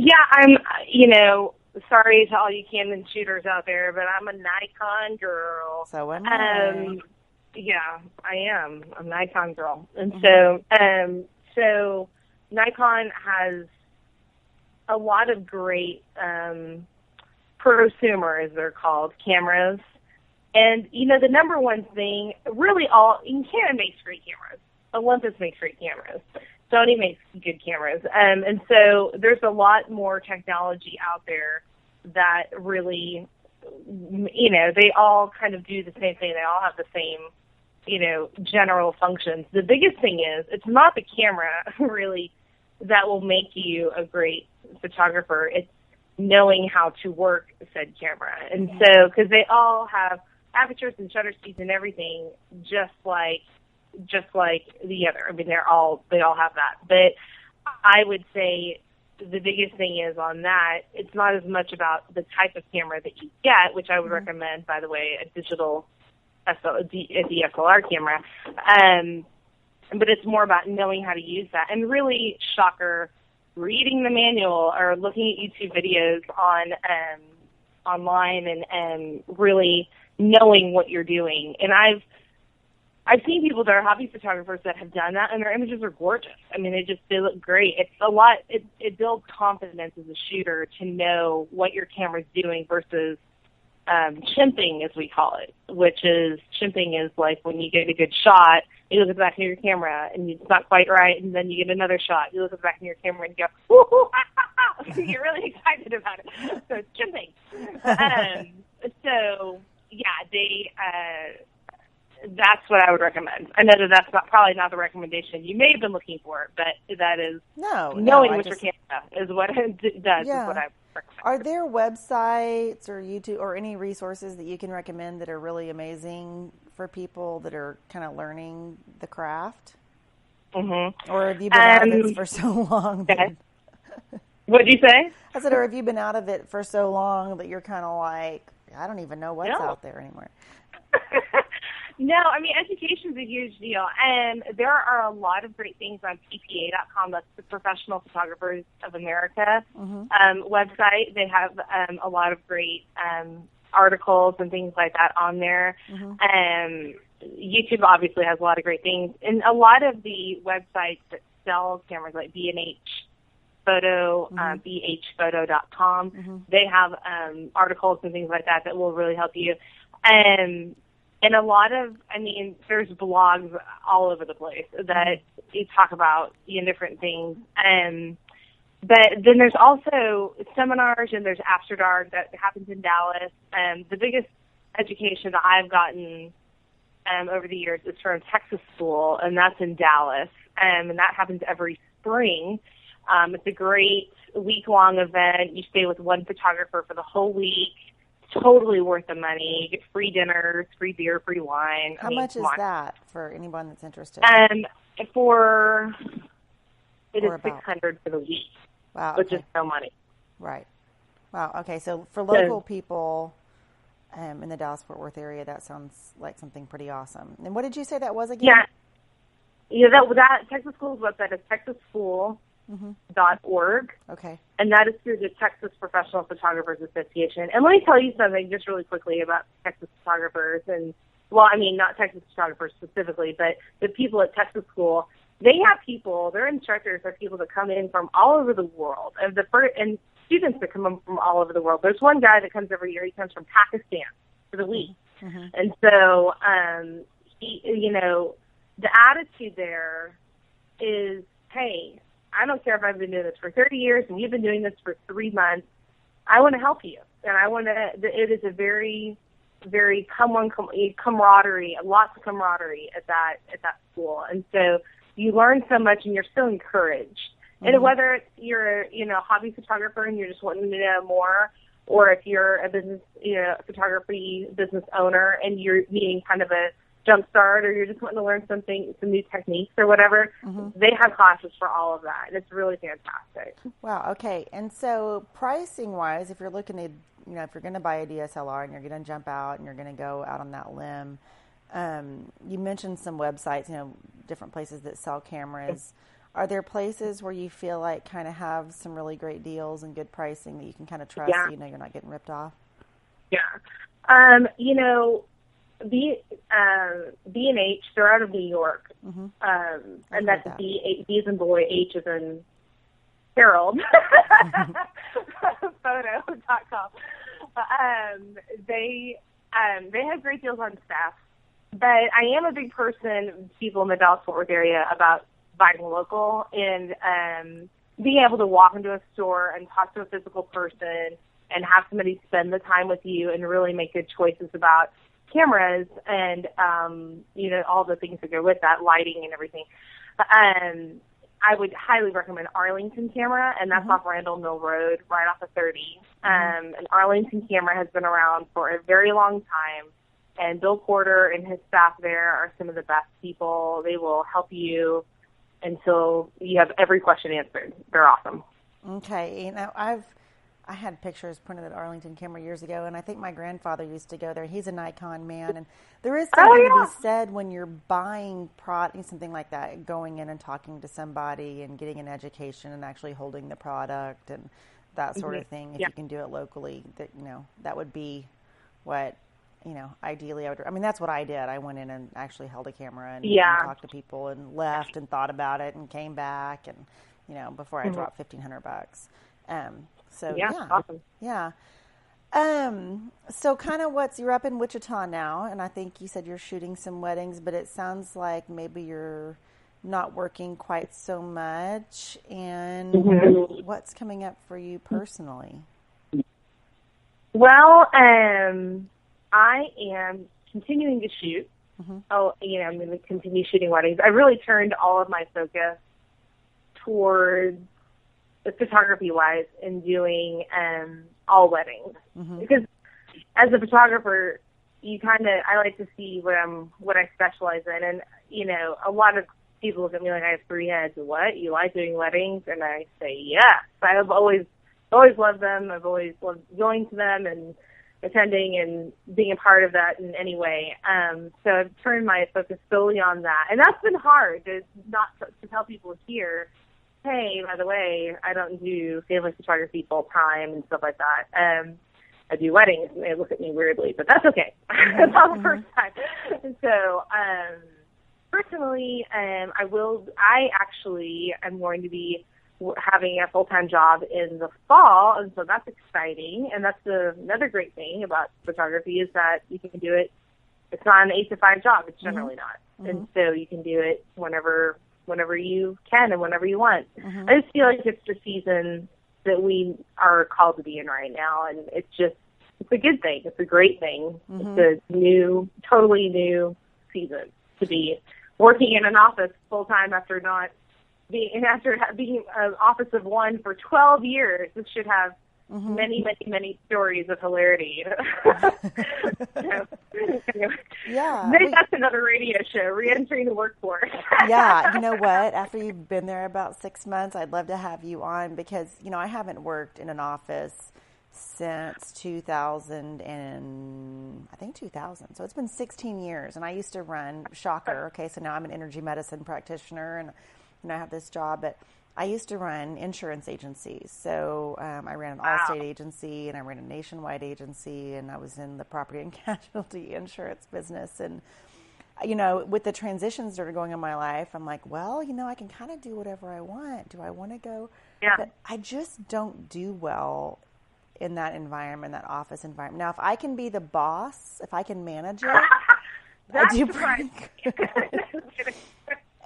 Yeah, I'm, you know, sorry to all you Canon shooters out there, but I'm a Nikon girl.
So am I.
Yeah, I am. I'm a Nikon girl. And
Mm-hmm.
so Nikon has a lot of great prosumer, as they're called, cameras. And, you know, the number one thing, really Canon makes great cameras. Olympus makes great cameras. Sony makes good cameras. And so there's a lot more technology out there that really, you know, they all kind of do the same thing. They all have the same, you know, general functions. The biggest thing is it's not the camera really that will make you a great photographer. It's knowing how to work said camera. And so, because they all have apertures and shutter speeds and everything, just like the other. I mean, they all have that. But I would say the biggest thing is on that, it's not as much about the type of camera that you get, which I would recommend, by the way, a digital a DSLR camera. But it's more about knowing how to use that. And really, shocker, reading the manual or looking at YouTube videos on online and really knowing what you're doing. And I've seen people that are hobby photographers that have done that, and their images are gorgeous. I mean, they look great. It's a lot. It builds confidence as a shooter to know what your camera's doing versus chimping, as we call it, which is chimping is like when you get a good shot, you look at the back of your camera and it's not quite right, and then you get another shot. You look at the back of your camera and you go, woo-hoo, ha, ha, ha. You get really excited about it. So it's chimping. So yeah, that's what I would recommend. I know that that's probably not the recommendation you may have been looking for, but that is knowing what your camera is what it does.
Yeah.
Is what I recommend.
Are there websites or YouTube or any resources that you can recommend that are really amazing for people that are kind of learning the craft?
Mm-hmm.
Or have you been out of it for so long?
Okay. What did you say?
I said, or have you been out of it for so long that you're kind of like, I don't even know what's out there anymore?
No, I mean, education is a huge deal. And there are a lot of great things on PPA.com. That's the Professional Photographers of America website. They have a lot of great articles and things like that on there. YouTube obviously has a lot of great things. And a lot of the websites that sell cameras, like B&H Photo, bhphoto.com, they have articles and things like that that will really help you. And a lot of, I mean, there's blogs all over the place that you talk about, you know, different things. But then there's also seminars, and there's After Dark that happens in Dallas. The biggest education that I've gotten over the years is from Texas School, and that's in Dallas. And that happens every spring. It's a great week-long event. You stay with one photographer for the whole week. Totally worth the money. You get free dinners, free beer, free wine.
How much is that for anyone that's interested?
It is $600 for the week.
Wow,
which is no money.
Right. Wow. Okay. So for local people in the Dallas-Fort Worth area, that sounds like something pretty awesome. And what did you say that was again?
Yeah. That Texas School's website is texasschool.org.
Okay.
And that is through the Texas Professional Photographers Association. And let me tell you something just really quickly about Texas photographers. And, well, I mean, not Texas photographers specifically, but the people at Texas School. They have people, their instructors are people that come in from all over the world. And students that come in from all over the world. There's one guy that comes every year. He comes from Pakistan for the week. And so, he, you know, the attitude there is, hey, I don't care if I've been doing this for 30 years and you've been doing this for 3 months. I want to help you. And it is a very, very camaraderie, lots of camaraderie at that school. And so you learn so much and you're so encouraged. And whether you're, you know, a hobby photographer and you're just wanting to know more, or if you're a business, you know, photography business owner and you're needing kind of a jump start, or you're just wanting to learn some new techniques or whatever, they have classes for all of that. And it's really fantastic.
Wow. Okay. And so pricing wise, if you're looking to, you know, if you're going to buy a DSLR and you're going to jump out and you're going to go out on that limb, you mentioned some websites, you know, different places that sell cameras. Are there places where you feel like kind of have some really great deals and good pricing that you can kind of trust, so you know you're not getting ripped off?
Yeah. You know, B&H, they're out of New York.
Mm-hmm.
And that's B as in boy, H as in Harold, photo.com. They have great deals on staff. But I am a big person, people in the Dallas-Fort Worth area, about buying local and being able to walk into a store and talk to a physical person and have somebody spend the time with you and really make good choices about cameras and, you know, all the things that go with that, lighting and everything. I would highly recommend Arlington Camera, and that's off Randall Mill Road, right off of 30. And Arlington Camera has been around for a very long time, and Bill Porter and his staff there are some of the best people. They will help you until you have every question answered. They're awesome.
Okay. You know, I had pictures printed at Arlington Camera years ago, and I think my grandfather used to go there. He's a Nikon man, and there is something to be said when you're buying something like that, going in and talking to somebody and getting an education and actually holding the product and that sort of thing. If you can do it locally, that, you know, that would be what, you know, ideally I would. I mean, that's what I did. I went in and actually held a camera and talked to people and left and thought about it and came back and, you know, before I dropped $1,500. So
awesome.
Yeah. So kind of you're up in Wichita now, and I think you said you're shooting some weddings, but it sounds like maybe you're not working quite so much. And what's coming up for you personally?
Well, I am continuing to shoot. I'm going to continue shooting weddings. I really turned all of my focus towards photography-wise in doing all weddings, because as a photographer, I like to see what I specialize in, and you know, a lot of people look at me like I have three heads. What, you like doing weddings? And I say yes. I've always loved them. I've always loved going to them and attending and being a part of that in any way. So I've turned my focus solely on that, and that's been hard to tell people here, hey, by the way, I don't do family photography full time and stuff like that. I do weddings, and they look at me weirdly, but that's okay. That's not the first time. So, personally, I actually am going to be having a full-time job in the fall, and so that's exciting. And that's another great thing about photography is that you can do it. It's not an 8 to 5 job. It's generally not. And so you can do it whenever you can and whenever you want. I just feel like it's the season that we are called to be in right now, and it's a good thing. It's a great thing. It's a totally new season to be working in an office full time after being an office of one for 12 years. This should have many, many, many stories of hilarity. Maybe that's another radio show, re-entering the workforce.
Yeah, you know what? After you've been there about 6 months, I'd love to have you on because, you know, I haven't worked in an office since 2000 and I think 2000. So it's been 16 years, and I used to run, shocker, okay, so now I'm an energy medicine practitioner, and I have this job, but I used to run insurance agencies. So I ran an Allstate agency, and I ran a nationwide agency, and I was in the property and casualty insurance business. And, you know, with the transitions that are going on in my life, I'm like, well, you know, I can kind of do whatever I want. Do I want to go?
Yeah.
But I just don't do well in that environment, that office environment. Now, if I can be the boss, if I can manage it, I do pretty good.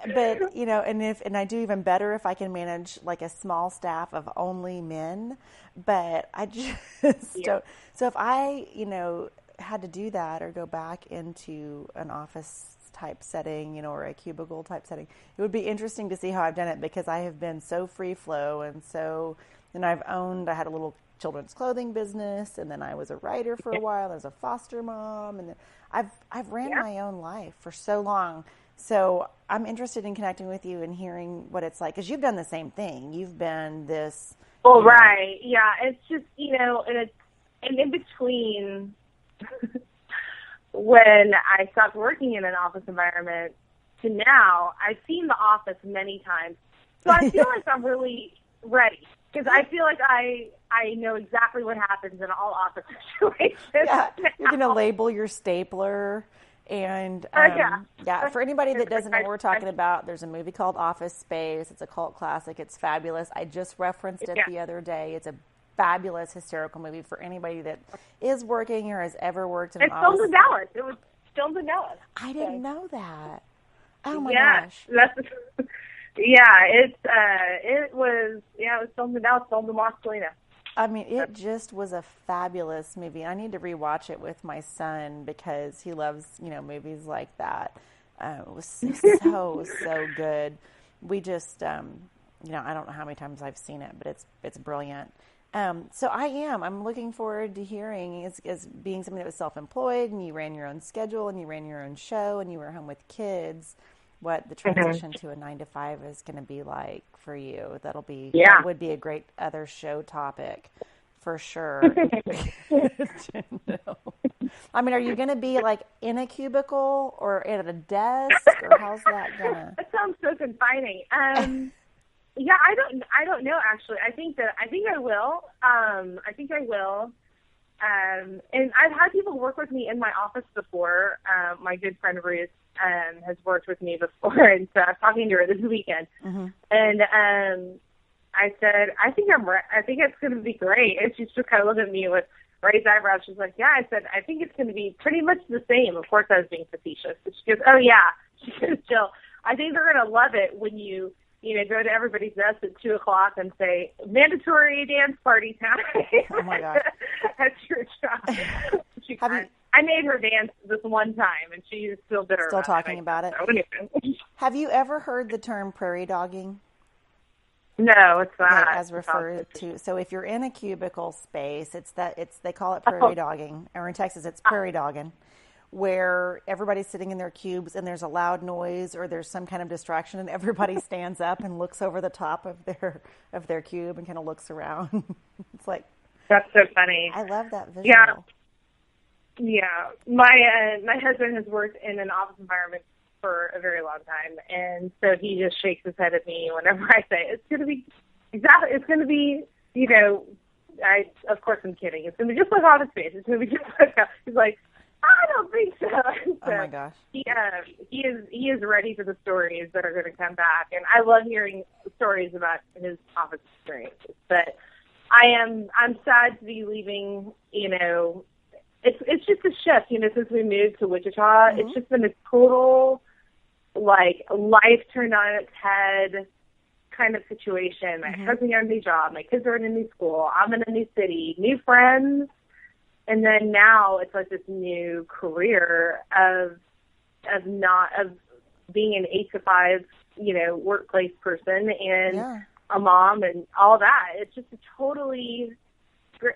But, you know, and I do even better if I can manage like a small staff of only men, but I just don't. So if I, you know, had to do that or go back into an office type setting, you know, or a cubicle type setting, it would be interesting to see how I've done it, because I have been so free flow. And I had a little children's clothing business, and then I was a writer for a while. I was a foster mom, and then I've ran my own life for so long. So I'm interested in connecting with you and hearing what it's like, because you've done the same thing. You've been this.
Well, right. Yeah. It's just, you know, and in between when I stopped working in an office environment to now, I've seen The Office many times. So I feel like I'm really ready because I feel like I know exactly what happens in all office situations.
Yeah, you're going to label your stapler. And for anybody that doesn't know what we're talking about, there's a movie called Office Space. It's a cult classic. It's fabulous. I just referenced it the other day. It's a fabulous, hysterical movie for anybody that is working or has ever worked in an office.
It's filmed in Dallas. It was filmed in Dallas.
I didn't know that. Oh my gosh.
It was filmed in Dallas, filmed in Los Colinas.
I mean, it just was a fabulous movie. I need to rewatch it with my son because he loves, movies like that. It was so good. We just, I don't know how many times I've seen it, but it's brilliant. So I'm looking forward to hearing as being somebody that was self-employed and you ran your own schedule and you ran your own show and you were home with kids, what the transition to a 9-to-5 is going to be like for you. That would be a great other show topic for sure. I mean, are you going to be like in a cubicle or at a desk or how's that gonna?
That sounds so confining. Yeah, I don't know actually. I think I will. And I've had people work with me in my office before. My good friend Ruth has worked with me before, and so I was talking to her this weekend. Mm-hmm. And I said, I think it's going to be great. And she's just kind of looking at me with raised eyebrows. She's like, yeah. I said, I think it's going to be pretty much the same. Of course, I was being facetious. But she goes, oh yeah. She goes, Jill, I think they're going to love it when you go to everybody's desk at 2:00 and say, mandatory dance party time.
Oh my gosh.
That's your job. I made her dance this one time, and she's still bitter.
Still talking about it. Have you ever heard the term prairie dogging?
No, it's not.
Okay, as referred to. So if you're in a cubicle space, they call it prairie dogging, or in Texas, it's prairie dogging, where everybody's sitting in their cubes and there's a loud noise or there's some kind of distraction and everybody stands up and looks over the top of their cube and kind of looks around. It's like,
that's so funny.
I love that visual.
Yeah. My husband has worked in an office environment for a very long time, and so he just shakes his head at me whenever I say it's going to be of course I'm kidding. It's going to be just like Office Space. It's going to be just like, he's like, I don't think so. So
oh my gosh.
He is ready for the stories that are going to come back, and I love hearing stories about his office experiences. But I'm sad to be leaving. It's just a shift. Since we moved to Wichita, mm-hmm. It's just been a total life turned on its head kind of situation. My mm-hmm. husband got a new job. My kids are in a new school. I'm in a new city, new friends. And then now it's like this new career of being an 8-to-5, workplace person and a mom and all that. It's just a totally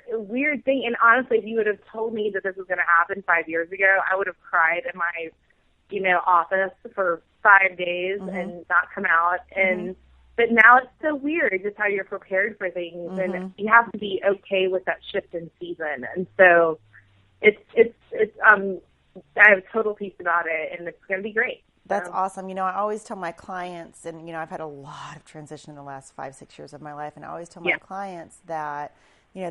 weird thing. And honestly, if you would have told me that this was going to happen 5 years ago, I would have cried in my, office for 5 days mm-hmm. and not come out. And mm-hmm. But now it's so weird just how you're prepared for things, mm-hmm. and you have to be okay with that shift in season. And so I have total peace about it, and it's going to be great.
That's awesome. I always tell my clients, and I've had a lot of transition in the last 5-6 years of my life, and I always tell my clients that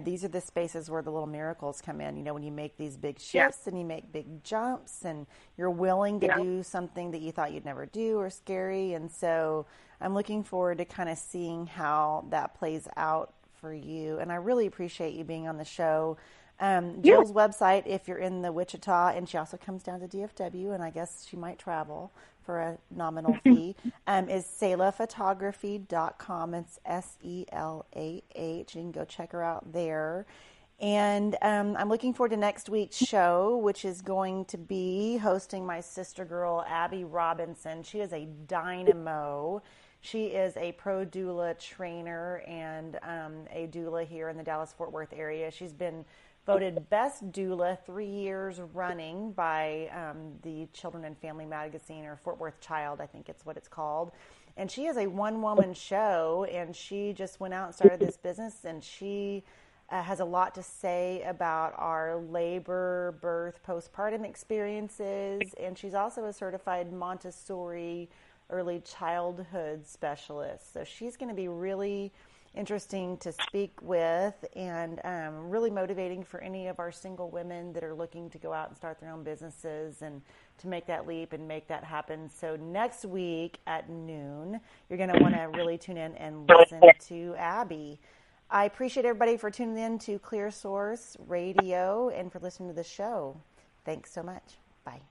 these are the spaces where the little miracles come in. When you make these big shifts and you make big jumps, and you're willing to do something that you thought you'd never do or scary. And so I'm looking forward to kind of seeing how that plays out for you. And I really appreciate you being on the show. Jill's website, if you're in the Wichita, and she also comes down to DFW, and I guess she might travel for a nominal fee, is selahphotography.com. It's SELAH. You can go check her out there. And I'm looking forward to next week's show, which is going to be hosting my sister girl, Abby Robinson. She is a dynamo. She is a pro doula trainer and a doula here in the Dallas-Fort Worth area. She's been voted Best Doula 3 years running by the Children and Family Magazine, or Fort Worth Child, I think it's what it's called. And she is a one-woman show, and she just went out and started this business, and she has a lot to say about our labor, birth, postpartum experiences, and she's also a certified Montessori early childhood specialist. So she's going to be really interesting to speak with, and really motivating for any of our single women that are looking to go out and start their own businesses and to make that leap and make that happen. So next week at noon, you're going to want to really tune in and listen to Abby. I appreciate everybody for tuning in to Clear Source Radio and for listening to the show. Thanks so much. Bye.